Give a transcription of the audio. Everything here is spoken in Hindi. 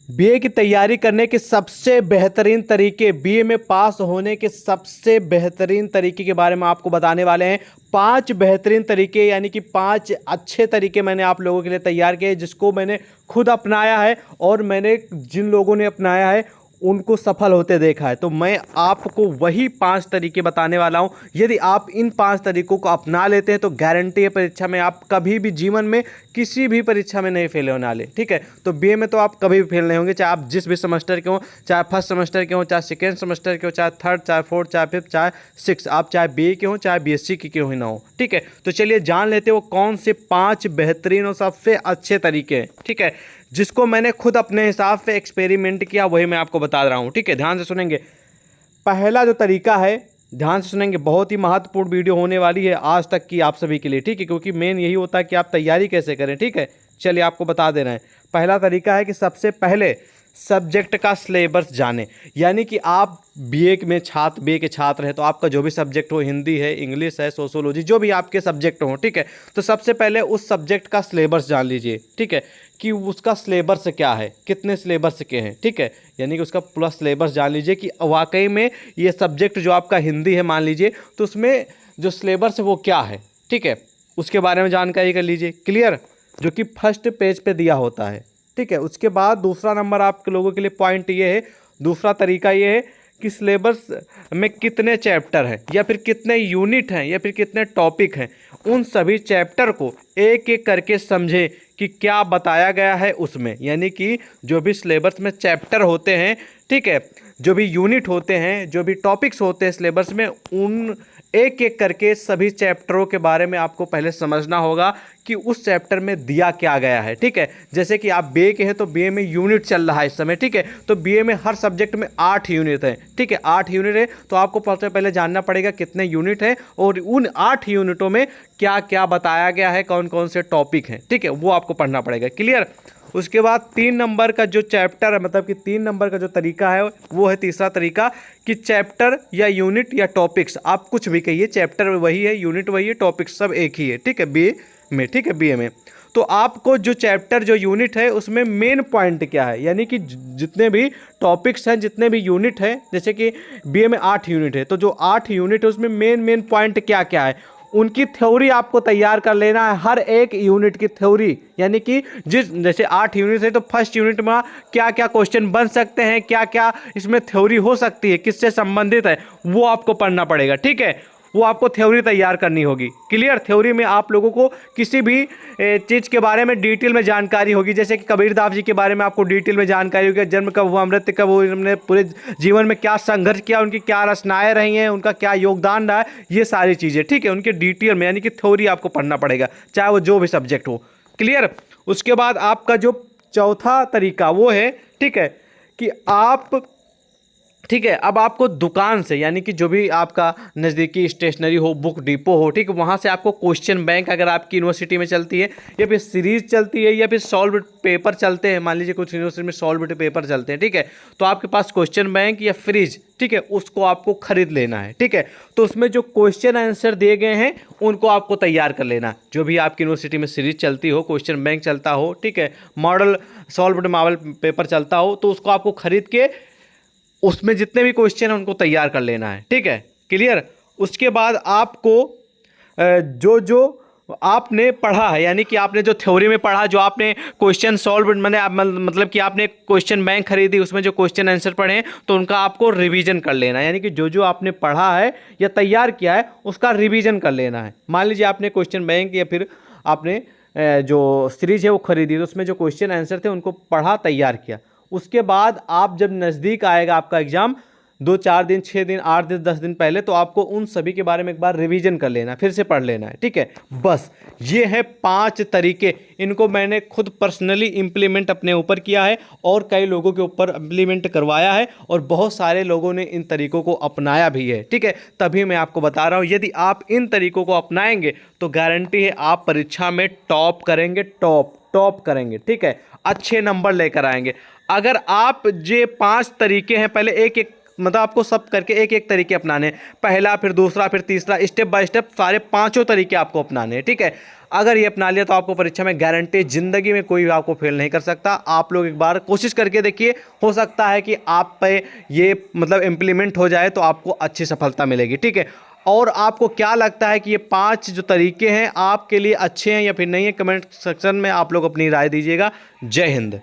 बीए की तैयारी करने के सबसे बेहतरीन तरीके, बीए में पास होने के सबसे बेहतरीन तरीके के बारे में आपको बताने वाले हैं। 5 बेहतरीन तरीके, यानी कि 5 अच्छे तरीके मैंने आप लोगों के लिए तैयार किए, जिसको मैंने खुद अपनाया है और मैंने जिन लोगों ने अपनाया है उनको सफल होते देखा है। तो मैं आपको वही 5 तरीके बताने वाला हूं। यदि आप इन 5 तरीकों को अपना लेते हैं तो गारंटी है परीक्षा में आप कभी भी जीवन में किसी भी परीक्षा में नहीं फेल होने वाले। ठीक है, तो बीए में तो आप कभी भी फेल नहीं होंगे, चाहे आप जिस भी सेमेस्टर के हों, चाहे फर्स्ट सेमेस्टर के हों, चाहे सेकेंड सेमेस्टर के हो, चाहे थर्ड, चाहे फोर्थ, चाहे फिफ्थ, चाहे सिक्स, आप चाहे बीए के हों, चाहे बीएससी के क्यों ही ना हो। ठीक है, तो चलिए जान लेते हो कौन से 5 बेहतरीन और सबसे अच्छे तरीके हैं। ठीक है, जिसको मैंने खुद अपने हिसाब से एक्सपेरिमेंट किया वही मैं आपको बता रहा हूँ। ठीक है, ध्यान से सुनेंगे। पहला जो तरीका है, ध्यान से सुनेंगे, बहुत ही महत्वपूर्ण वीडियो होने वाली है आज तक की आप सभी के लिए। ठीक है, क्योंकि मेन यही होता है कि आप तैयारी कैसे करें। ठीक है, चलिए आपको बता दे रहे हैं। पहला तरीका है कि सबसे पहले सब्जेक्ट का सिलेबस जाने, यानी कि आप बीए के छात्र हैं तो आपका जो भी सब्जेक्ट हो, हिंदी है, इंग्लिश है, सोशोलॉजी, जो भी आपके सब्जेक्ट हो, ठीक है, तो सबसे पहले उस सब्जेक्ट का सिलेबस जान लीजिए। ठीक है, कि उसका सिलेबस क्या है, कितने सिलेबस के हैं। ठीक है, यानी कि उसका पूरा सिलेबस जान लीजिए कि वाकई में ये सब्जेक्ट जो आपका हिंदी है मान लीजिए, तो उसमें जो सिलेबस है वो क्या है। ठीक है, उसके बारे में जानकारी कर लीजिए, क्लियर, जो कि फर्स्ट पेज पे दिया होता है। ठीक है, उसके बाद दूसरा नंबर आप लोगों के लिए पॉइंट ये है, दूसरा तरीका ये है कि सिलेबस में कितने चैप्टर हैं या फिर कितने यूनिट हैं या फिर कितने टॉपिक हैं। उन सभी चैप्टर को एक एक करके समझें कि क्या बताया गया है उसमें, यानी कि जो भी सिलेबस में चैप्टर होते हैं, ठीक है, जो भी यूनिट होते हैं, जो भी टॉपिक्स होते हैं सिलेबस में, उन एक एक करके सभी चैप्टरों के बारे में आपको पहले समझना होगा कि उस चैप्टर में दिया क्या गया है। ठीक है, जैसे कि आप बीए के हैं तो बीए में यूनिट चल रहा है इस समय। ठीक है, तो बीए में हर सब्जेक्ट में 8 यूनिट है। ठीक है, 8 यूनिट है, तो आपको सबसे पहले जानना पड़ेगा कितने यूनिट है और उन 8 यूनिटों में क्या क्या बताया गया है, कौन कौन से टॉपिक हैं। ठीक है, वो आपको पढ़ना पड़ेगा, क्लियर। उसके बाद 3 नंबर का जो चैप्टर है, मतलब कि 3 नंबर का जो तरीका है वो है तीसरा तरीका, कि चैप्टर या यूनिट या टॉपिक्स, आप कुछ भी कहिए, चैप्टर वही है, यूनिट वही है, टॉपिक्स सब एक ही है। ठीक है, बीए में, ठीक है, बीए में तो आपको जो चैप्टर जो यूनिट है उसमें मेन पॉइंट क्या है, यानी कि जितने भी टॉपिक्स हैं, जितने भी यूनिट है, जैसे कि बीए में 8 यूनिट है, तो जो 8 यूनिट है उसमें मेन मेन पॉइंट क्या क्या है, उनकी थ्योरी आपको तैयार कर लेना है, हर एक यूनिट की थ्योरी। यानी कि जैसे 8 यूनिट है तो फर्स्ट यूनिट में क्या क्या क्वेश्चन बन सकते हैं, क्या क्या इसमें थ्योरी हो सकती है, किससे संबंधित है, वो आपको पढ़ना पड़ेगा। ठीक है, वो आपको थ्योरी तैयार करनी होगी, क्लियर। थ्योरी में आप लोगों को किसी भी चीज़ के बारे में डिटेल में जानकारी होगी, जैसे कि कबीरदास जी के बारे में आपको डिटेल में जानकारी होगी, जन्म कब हुआ, मृत्यु कब हुई, उन्होंने पूरे जीवन में क्या संघर्ष किया, उनकी क्या रचनाएं रही हैं, उनका क्या योगदान रहा है, ये सारी चीज़ें। ठीक है, उनके डिटेल में, यानी कि थ्योरी आपको पढ़ना पड़ेगा, चाहे वो जो भी सब्जेक्ट हो, क्लियर। उसके बाद आपका जो चौथा तरीका वो है, ठीक है, कि आप, ठीक है, अब आपको दुकान से, यानी कि जो भी आपका नज़दीकी स्टेशनरी हो, बुक डिपो हो, ठीक है, वहाँ से आपको क्वेश्चन बैंक, अगर आपकी यूनिवर्सिटी में चलती है, या फिर सीरीज चलती है, या फिर सॉल्व पेपर चलते हैं, मान लीजिए कुछ यूनिवर्सिटी में सॉल्व पेपर चलते हैं, ठीक है, तो आपके पास क्वेश्चन बैंक या फ्रीज, ठीक है, उसको आपको खरीद लेना है। ठीक है, तो उसमें जो क्वेश्चन आंसर दिए गए हैं उनको आपको तैयार कर लेना है। जो भी आपकी यूनिवर्सिटी में सीरीज चलती हो, क्वेश्चन बैंक चलता हो, ठीक है, मॉडल सॉल्व मॉडल पेपर चलता हो, तो उसको आपको खरीद के उसमें जितने भी क्वेश्चन हैं उनको तैयार कर लेना है। ठीक है, क्लियर। उसके बाद आपको जो जो आपने पढ़ा है, यानी कि आपने जो थ्योरी में पढ़ा, जो आपने क्वेश्चन सॉल्व, मैंने मतलब कि आपने क्वेश्चन बैंक खरीदी, उसमें जो क्वेश्चन आंसर पढ़े हैं तो उनका आपको रिवीजन कर लेना है, यानी कि जो जो आपने पढ़ा है या तैयार किया है उसका रिवीजन कर लेना है। मान लीजिए आपने क्वेश्चन बैंक या फिर आपने जो सीरीज है वो खरीदी, तो उसमें जो क्वेश्चन आंसर थे उनको पढ़ा, तैयार किया। उसके बाद आप जब नज़दीक आएगा आपका एग्ज़ाम, 2-4 दिन, 6 दिन, 8 दिन, 10 दिन पहले, तो आपको उन सभी के बारे में एक बार रिवीजन कर लेना है, फिर से पढ़ लेना है। ठीक है, बस ये है 5 तरीके। इनको मैंने खुद पर्सनली इम्प्लीमेंट अपने ऊपर किया है और कई लोगों के ऊपर इम्प्लीमेंट करवाया है, और बहुत सारे लोगों ने इन तरीकों को अपनाया भी है। ठीक है, तभी मैं आपको बता रहा हूँ, यदि आप इन तरीकों को अपनाएंगे तो गारंटी है आप परीक्षा में टॉप करेंगे, टॉप करेंगे। ठीक है, अच्छे नंबर लेकर आएंगे। अगर आप ये 5 तरीके हैं, पहले एक एक मतलब आपको सब करके एक एक तरीके अपनाने हैं। पहला, फिर दूसरा, फिर तीसरा, स्टेप बाय स्टेप सारे पांचों तरीके आपको अपनाने हैं, ठीक है। अगर ये अपना लिया तो आपको परीक्षा में गारंटी, जिंदगी में कोई भी आपको फेल नहीं कर सकता। आप लोग एक बार कोशिश करके देखिए, हो सकता है कि आप पे ये मतलब इम्प्लीमेंट हो जाए तो आपको अच्छी सफलता मिलेगी, ठीक है। और आपको क्या लगता है कि ये 5 जो तरीके हैं आपके लिए अच्छे हैं या फिर नहीं है, कमेंट सेक्शन में आप लोग अपनी राय दीजिएगा। जय हिंद।